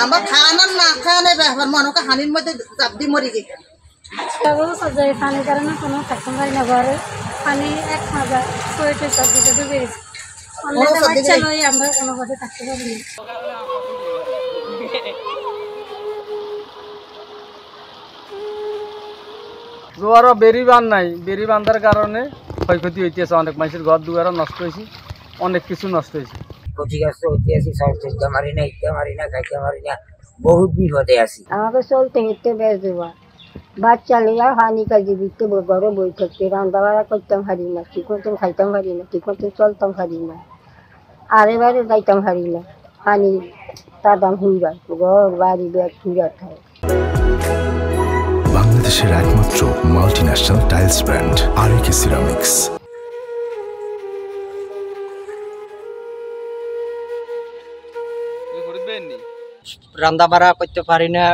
আমরা খানা না খাওয়ানোর ব্যাপার মনকে হানির মধ্যে চাপ দিয়ে মরি গেছে পানি কারণে কোনো থাকতে পারি না ঘরে পানি 1,000 সোয়েটার সব দিকে ডুবে গেছে বাচ্চা লই আমরা কোনো ঘরে থাকতে পারি না। জোয়ারও বেরি বান নাই, বেরি বান্ধার কারণে ক্ষয়ক্ষতি হইতেছে, অনেক মানুষের ঘর দুয়ারও নষ্ট হয়েছে, অনেক কিছু নষ্ট হয়েছে। ক্ষতিগ্রস্ত হইতে আছি, সব চলতে পারি না, ইতে পারি না, খাইতে পারি না, বহুত বিপদে আছি। আমাকে চলতে হেঁটে বেশ দেওয়া বাচ্চা লিয়া হানি কাজে দিতে ঘরে বই থাকতে রান্না বাড়া করতাম হারি না, ঠিক মতন খাইতাম হারি না, ঠিক মতন চলতাম হারি না, আর এবারে যাইতাম হারি না। হানি তার দাম হুইরা ঘর বাড়ি ব্যাগ হুইরা খায়। বাংলাদেশের একমাত্র মাল্টিন্যাশনাল টাইলস ব্র্যান্ড আরএকে সিরামিক্স। রান্না বাড়া করতে পারি না,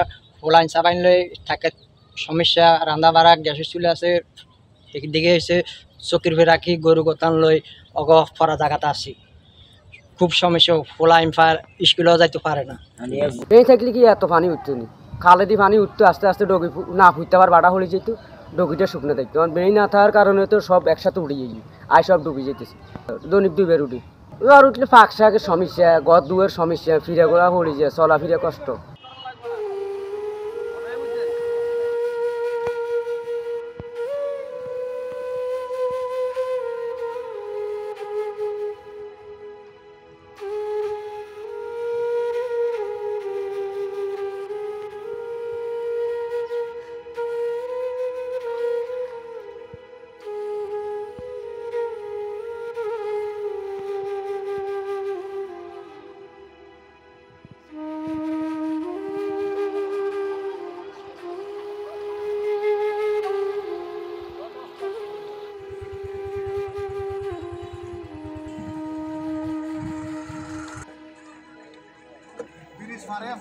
পোলাইন চাবাইন লই থাকে সমস্যা, রান্না বাড়া গ্যাসের চুলে আছে, একদিকে হচ্ছে চকির ফে রাখি গরু গোতান লই অগ পরা জায়গাতে আসি, খুব সমস্যা। পোলাইন ফার স্কুলেও যাইতে পারে না। এই থাকলে কি এত পানি উঠতো নি, খালে দিয়ে পানি উঠতো, আস্তে আস্তে ডগি না ফুটতে আবার বাড়া হয়ে যেত, ডগিটা শুকনো থাকতো। বেই না থাকার কারণে তো সব একসাথে উঠে যাই, আই সব ডুবে যেতেছে। দৈনিক 2 বের উঠি, আর উঠলে ফাঁক শাকের সমস্যা, ঘর দুয়ার সমস্যা, ফিরে গোড়া পড়ে যায়, চলাফিরা কষ্ট। Bilis Maria